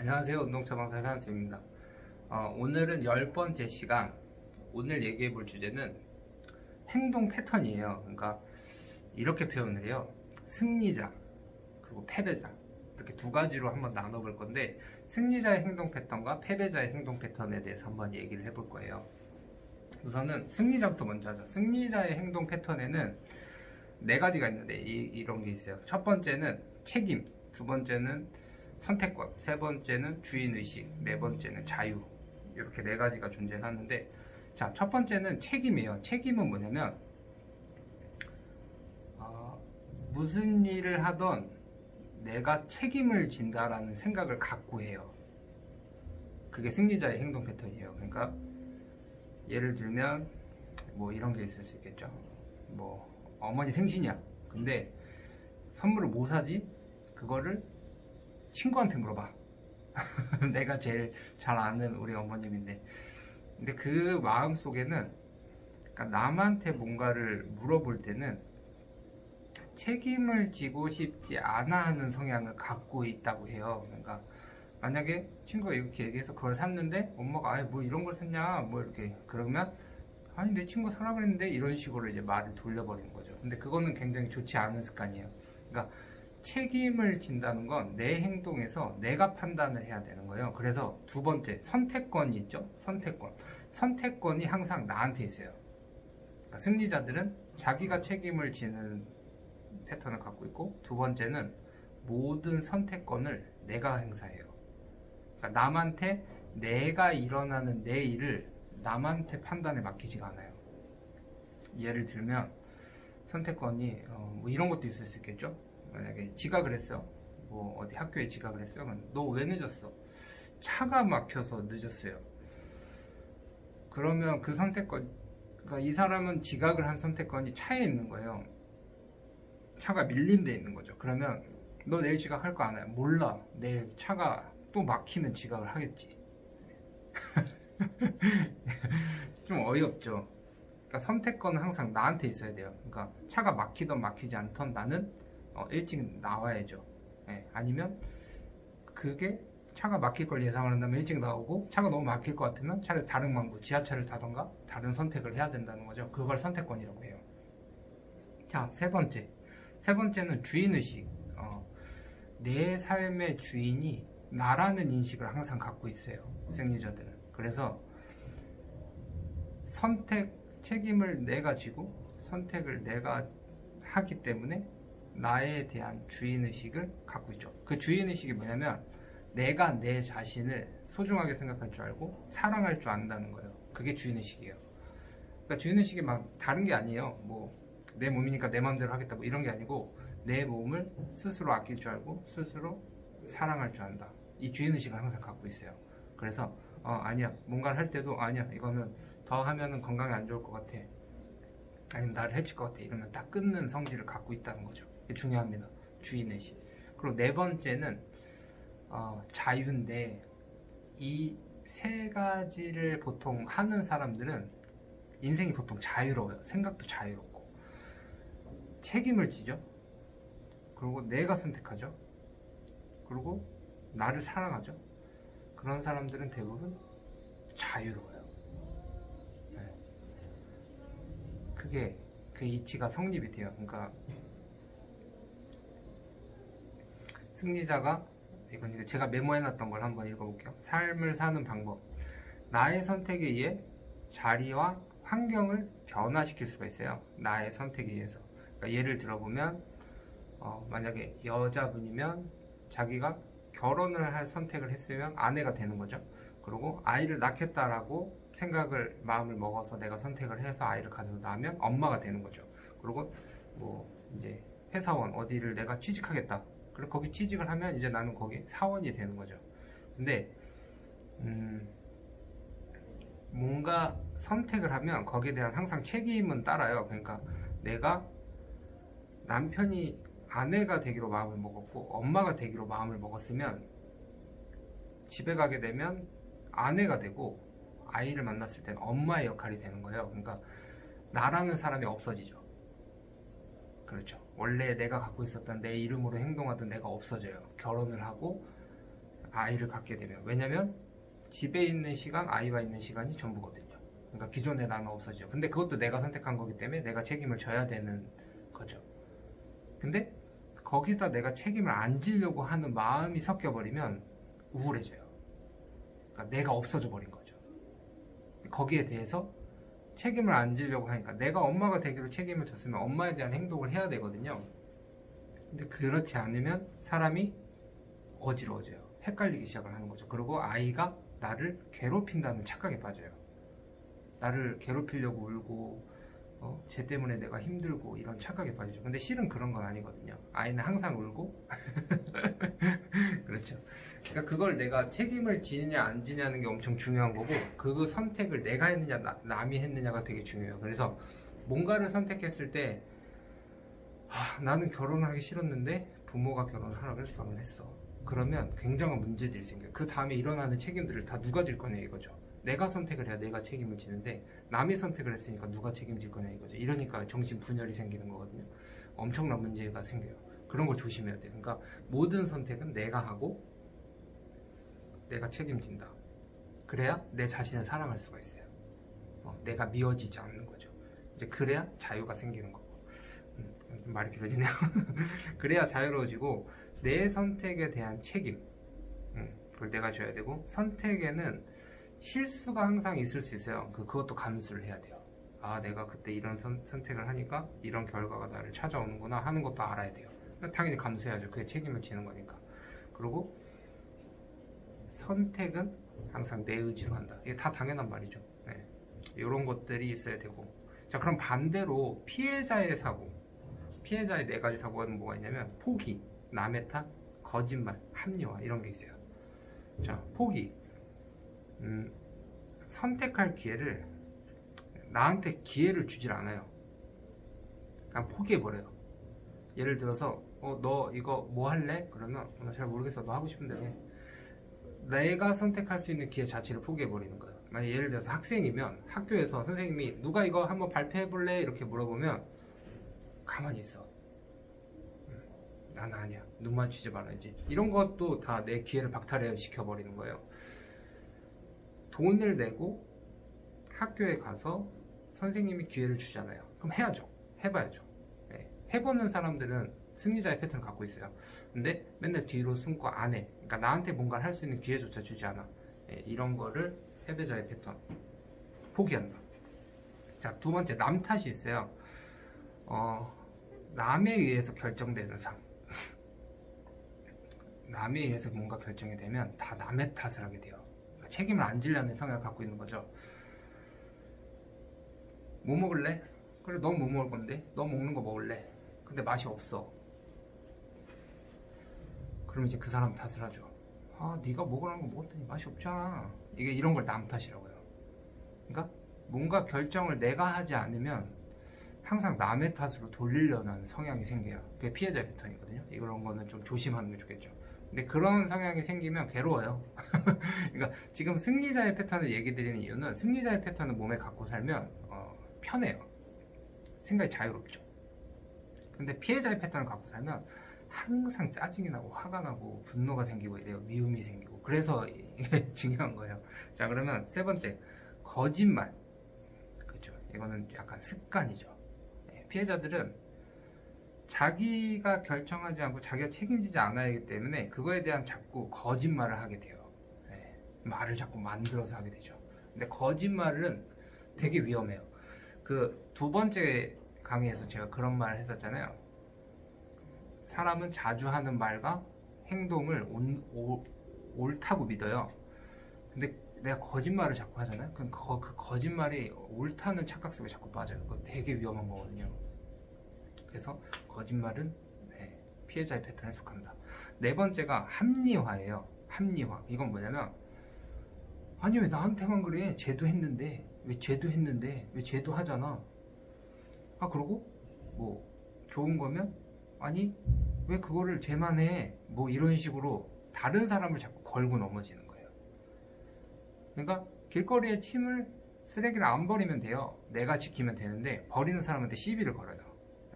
안녕하세요. 운동처방사 현수입니다. 오늘은 10번째 시간. 오늘 얘기해 볼 주제는 행동 패턴이에요. 그러니까 이렇게 표현을 해요. 승리자 그리고 패배자, 이렇게 두 가지로 한번 나눠 볼 건데, 승리자의 행동 패턴과 패배자의 행동 패턴에 대해서 한번 얘기를 해볼 거예요. 우선은 승리자부터 먼저 하죠. 승리자의 행동 패턴에는 네 가지가 있는데 이런 게 있어요. 첫 번째는 책임, 두 번째는 선택권, 세 번째는 주인의식, 네 번째는 자유. 이렇게 네 가지가 존재하는데, 자, 첫 번째는 책임이에요. 책임은 뭐냐면 무슨 일을 하던 내가 책임을 진다라는 생각을 갖고 해요. 그게 승리자의 행동 패턴이에요. 그러니까 예를 들면 뭐 이런 게 있을 수 있겠죠. 뭐 어머니 생신이야. 근데 선물을 뭐 사지? 그거를 친구한테 물어봐. 내가 제일 잘 아는 우리 어머님인데, 근데 그 마음 속에는, 그러니까 남한테 뭔가를 물어볼 때는 책임을 지고 싶지 않아 하는 성향을 갖고 있다고 해요. 그러니까 만약에 친구가 이렇게 얘기해서 그걸 샀는데 엄마가 아예 뭐 이런 걸 샀냐 뭐 이렇게 그러면, 아니 내 친구가 사라 그랬는데, 이런 식으로 이제 말을 돌려버리는 거죠. 근데 그거는 굉장히 좋지 않은 습관이에요. 그러니까 책임을 진다는 건 내 행동에서 내가 판단을 해야 되는 거예요. 그래서 두 번째, 선택권이 있죠. 선택권이 항상 나한테 있어요. 그러니까 승리자들은 자기가 책임을 지는 패턴을 갖고 있고, 두 번째는 모든 선택권을 내가 행사해요. 그러니까 남한테, 내가 일어나는 내 일을 남한테 판단에 맡기지가 않아요. 예를 들면 선택권이 뭐 이런 것도 있을 수 있겠죠. 만약에 지각을 했어. 뭐 어디 학교에 지각을 했어. 너 왜 늦었어? 차가 막혀서 늦었어요. 그러면 그 선택권, 그러니까 이 사람은 지각을 한 선택권이 차에 있는 거예요. 차가 밀린 데 있는 거죠. 그러면 너 내일 지각할 거 아나요? 몰라. 내일 차가 또 막히면 지각을 하겠지. 좀 어이없죠. 그러니까 선택권은 항상 나한테 있어야 돼요. 그러니까 차가 막히든 막히지 않던 나는 일찍 나와야죠. 네. 아니면 그게 차가 막힐 걸 예상을 한다면 일찍 나오고, 차가 너무 막힐 것 같으면 차라리 다른 방법, 지하철을 타던가 다른 선택을 해야 된다는 거죠. 그걸 선택권이라고 해요. 자, 세 번째는 주인의식. 내 삶의 주인이 나라는 인식을 항상 갖고 있어요, 승리자들은. 그래서 책임을 내가 지고 선택을 내가 하기 때문에 나에 대한 주인의식을 갖고 있죠. 그 주인의식이 뭐냐면, 내가 내 자신을 소중하게 생각할 줄 알고 사랑할 줄 안다는 거예요. 그게 주인의식이에요. 그러니까 주인의식이 막 다른 게 아니에요. 뭐 내 몸이니까 내 마음대로 하겠다 뭐 이런 게 아니고, 내 몸을 스스로 아낄 줄 알고 스스로 사랑할 줄 안다. 이 주인의식을 항상 갖고 있어요. 그래서 아니야, 뭔가를 할 때도 아니야, 이거는 더 하면은 건강에 안 좋을 것 같아, 아니면 나를 해칠 것 같아, 이러면 딱 끊는 성질을 갖고 있다는 거죠. 이게 중요합니다. 주인의식. 그리고 네 번째는 자유인데, 이 세 가지를 보통 하는 사람들은 인생이 보통 자유로워요. 생각도 자유롭고 책임을 지죠. 그리고 내가 선택하죠. 그리고 나를 사랑하죠. 그런 사람들은 대부분 자유로워요. 네. 그게 그 이치가 성립이 돼요. 그러니까 승리자가, 이건 제가 메모해놨던 걸 한번 읽어볼게요. 삶을 사는 방법. 나의 선택에 의해 자리와 환경을 변화시킬 수가 있어요. 나의 선택에 의해서. 그러니까 예를 들어보면 만약에 여자분이면 자기가 결혼을 할 선택을 했으면 아내가 되는 거죠. 그리고 아이를 낳겠다라고 마음을 먹어서 내가 선택을 해서 아이를 가져서 낳으면 엄마가 되는 거죠. 그리고 뭐 이제 회사원, 어디를 내가 취직하겠다. 그리고 거기 취직을 하면 이제 나는 거기 사원이 되는 거죠. 근데 뭔가 선택을 하면 거기에 대한 항상 책임은 따라요. 그러니까 내가 남편이 아내가 되기로 마음을 먹었고 엄마가 되기로 마음을 먹었으면, 집에 가게 되면 아내가 되고 아이를 만났을 때는 엄마의 역할이 되는 거예요. 그러니까 나라는 사람이 없어지죠. 그렇죠. 원래 내가 갖고 있었던 내 이름으로 행동하던 내가 없어져요. 결혼을 하고 아이를 갖게 되면. 왜냐면 집에 있는 시간, 아이와 있는 시간이 전부거든요. 그러니까 기존에 나는 없어지죠. 근데 그것도 내가 선택한 거기 때문에 내가 책임을 져야 되는 거죠. 근데 거기다 내가 책임을 안 지려고 하는 마음이 섞여버리면 우울해져요. 그러니까 내가 없어져 버린 거죠. 거기에 대해서 책임을 안 지려고 하니까, 내가 엄마가 되기로 책임을 졌으면 엄마에 대한 행동을 해야 되거든요. 근데 그렇지 않으면 사람이 어지러워져요. 헷갈리기 시작을 하는 거죠. 그리고 아이가 나를 괴롭힌다는 착각에 빠져요. 나를 괴롭히려고 울고 쟤 때문에 내가 힘들고 이런 착각에 빠지죠. 근데 실은 그런 건 아니거든요. 아이는 항상 울고 그렇죠. 그러니까 그걸 내가 책임을 지느냐 안 지냐는 게 엄청 중요한 거고, 그 선택을 내가 했느냐 남이 했느냐가 되게 중요해요. 그래서 뭔가를 선택했을 때 나는 결혼하기 싫었는데 부모가 결혼하라고 해서 결혼했어. 그러면 굉장한 문제들이 생겨요. 그 다음에 일어나는 책임들을 다 누가 질 거냐 이거죠. 내가 선택을 해야 내가 책임을 지는데 남이 선택을 했으니까 누가 책임질 거냐 이거죠. 이러니까 정신 분열이 생기는 거거든요. 엄청난 문제가 생겨요. 그런 걸 조심해야 돼요. 그러니까 모든 선택은 내가 하고 내가 책임진다. 그래야 내 자신을 사랑할 수가 있어요. 내가 미워지지 않는 거죠. 이제 그래야 자유가 생기는 거고. 좀 말이 길어지네요. 그래야 자유로워지고 내 선택에 대한 책임, 그걸 내가 져야 되고, 선택에는 실수가 항상 있을 수 있어요. 그것도 감수를 해야 돼요. 내가 그때 이런 선택을 하니까 이런 결과가 나를 찾아오는구나 하는 것도 알아야 돼요. 당연히 감수해야죠. 그게 책임을 지는 거니까. 그리고 선택은 항상 내 의지로 한다. 이게 다 당연한 말이죠. 네. 이런 것들이 있어야 되고. 자, 그럼 반대로 피해자의 사고, 피해자의 네 가지 사고는 뭐가 있냐면 포기, 남의 탓, 거짓말, 합리화, 이런 게 있어요. 자, 포기. 선택할 기회를, 나한테 기회를 주질 않아요. 그냥 포기해버려요. 예를 들어서 너 이거 뭐 할래? 그러면 나 잘 모르겠어. 너 하고 싶은데 해. 내가 선택할 수 있는 기회 자체를 포기해버리는 거예요. 만약 예를 들어서 학생이면 학교에서 선생님이 누가 이거 한번 발표해볼래? 이렇게 물어보면 가만히 있어. 난 아니야. 눈 마주치지 말아야지. 이런 것도 다 내 기회를 박탈시켜버리는 거예요. 돈을 내고 학교에 가서 선생님이 기회를 주잖아요. 그럼 해야죠. 해봐야죠. 네. 해보는 사람들은 승리자의 패턴을 갖고 있어요. 근데 맨날 뒤로 숨고 안 해. 그러니까 나한테 뭔가를 할 수 있는 기회조차 주지 않아. 네. 이런 거를 패배자의 패턴. 포기한다. 자, 두 번째, 남 탓이 있어요. 남에 의해서 결정되는 삶. 남에 의해서 뭔가 결정이 되면 다 남의 탓을 하게 돼요. 그러니까 책임을 안 지려는 성향을 갖고 있는 거죠. 뭐 먹을래? 그래, 너 뭐 먹을 건데? 너 먹는 거 먹을래? 근데 맛이 없어. 그럼 이제 그 사람 탓을 하죠. 네가 먹으라는 거 먹었더니 맛이 없잖아. 이게 이런 걸 남 탓이라고요. 그러니까 뭔가 결정을 내가 하지 않으면 항상 남의 탓으로 돌리려는 성향이 생겨요. 그게 피해자 패턴이거든요. 이런 거는 좀 조심하는 게 좋겠죠. 근데 그런 성향이 생기면 괴로워요. 그러니까 지금 승리자의 패턴을 얘기 드리는 이유는, 승리자의 패턴을 몸에 갖고 살면 편해요. 생각이 자유롭죠. 근데 피해자의 패턴을 갖고 살면 항상 짜증이 나고 화가 나고 분노가 생기고 이래요. 미움이 생기고. 그래서 이게 중요한 거예요. 자, 그러면 세 번째, 거짓말. 그렇죠. 이거는 약간 습관이죠. 피해자들은 자기가 결정하지 않고 자기가 책임지지 않아야 하기 때문에 그거에 대한 자꾸 거짓말을 하게 돼요. 말을 자꾸 만들어서 하게 되죠. 근데 거짓말은 되게 위험해요. 그 두 번째 강의에서 제가 그런 말을 했었잖아요. 사람은 자주 하는 말과 행동을 옳다고 믿어요. 근데 내가 거짓말을 자꾸 하잖아요. 그럼 그 거짓말이 옳다는 착각 속에 자꾸 빠져요. 그거 되게 위험한 거거든요. 그래서 거짓말은 피해자의 패턴에 속한다. 네 번째가 합리화예요. 합리화. 이건 뭐냐면, 아니 왜 나한테만 그래? 쟤도 했는데. 왜 쟤도 했는데? 왜 쟤도 하잖아? 그러고 뭐 좋은 거면, 아니 왜 그거를 쟤만 해? 뭐 이런 식으로 다른 사람을 자꾸 걸고 넘어지는 거예요. 그러니까 길거리에 침을, 쓰레기를 안 버리면 돼요. 내가 지키면 되는데 버리는 사람한테 시비를 걸어요.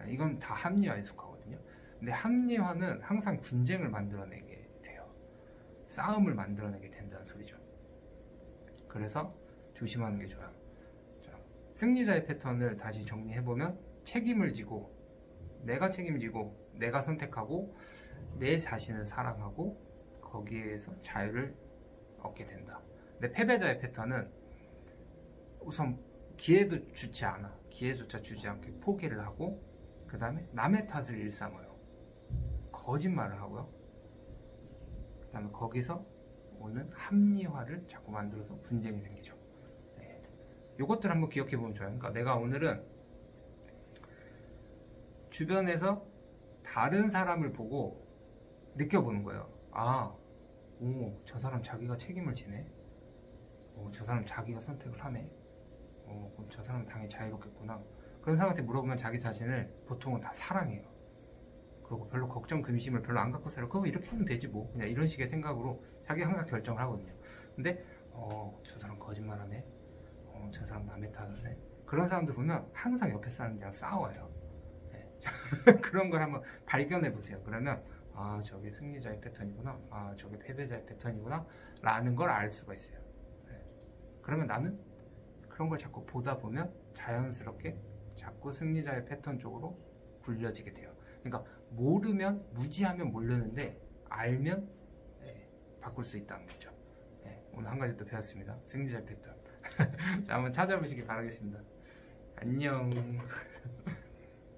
이건 다 합리화에 속하거든요. 근데 합리화는 항상 분쟁을 만들어내게 돼요. 싸움을 만들어내게 된다는 소리죠. 그래서 조심하는 게 좋아요. 자, 승리자의 패턴을 다시 정리해보면 책임을 지고 내가 책임지고 내가 선택하고 내 자신을 사랑하고 거기에서 자유를 얻게 된다. 근데 패배자의 패턴은 우선 기회도 주지 않아. 기회조차 주지 않게 포기를 하고 그 다음에 남의 탓을 일삼아요. 거짓말을 하고요. 그 다음에 거기서 오는 합리화를 자꾸 만들어서 분쟁이 생기죠. 네. 요것들 한번 기억해 보면 좋아요. 그러니까 내가 오늘은 주변에서 다른 사람을 보고 느껴보는 거예요. 아, 오, 저 사람 자기가 책임을 지네. 오, 저 사람 자기가 선택을 하네. 그럼 저 사람은 당연히 자유롭겠구나. 그런 사람한테 물어보면 자기 자신을 보통은 다 사랑해요. 그리고 별로 걱정, 근심을 별로 안 갖고 살아요. 그거 이렇게 하면 되지 뭐. 그냥 이런 식의 생각으로 자기가 항상 결정을 하거든요. 근데 저 사람 거짓말하네. 저 사람 남의 탓을 해. 그런 사람들 보면 항상 옆에 사람들이랑 싸워요. 네. 그런 걸 한번 발견해 보세요. 그러면 아, 저게 승리자의 패턴이구나. 아, 저게 패배자의 패턴이구나. 라는 걸 알 수가 있어요. 네. 그러면 나는 그런 걸 자꾸 보다 보면 자연스럽게 자꾸 승리자의 패턴 쪽으로 굴려지게 돼요. 그러니까 모르면, 무지하면 모르는데 알면 바꿀 수 있다는 거죠. 오늘 한 가지 또 배웠습니다. 승리자의 패턴. 자, 한번 찾아보시기 바라겠습니다. 안녕.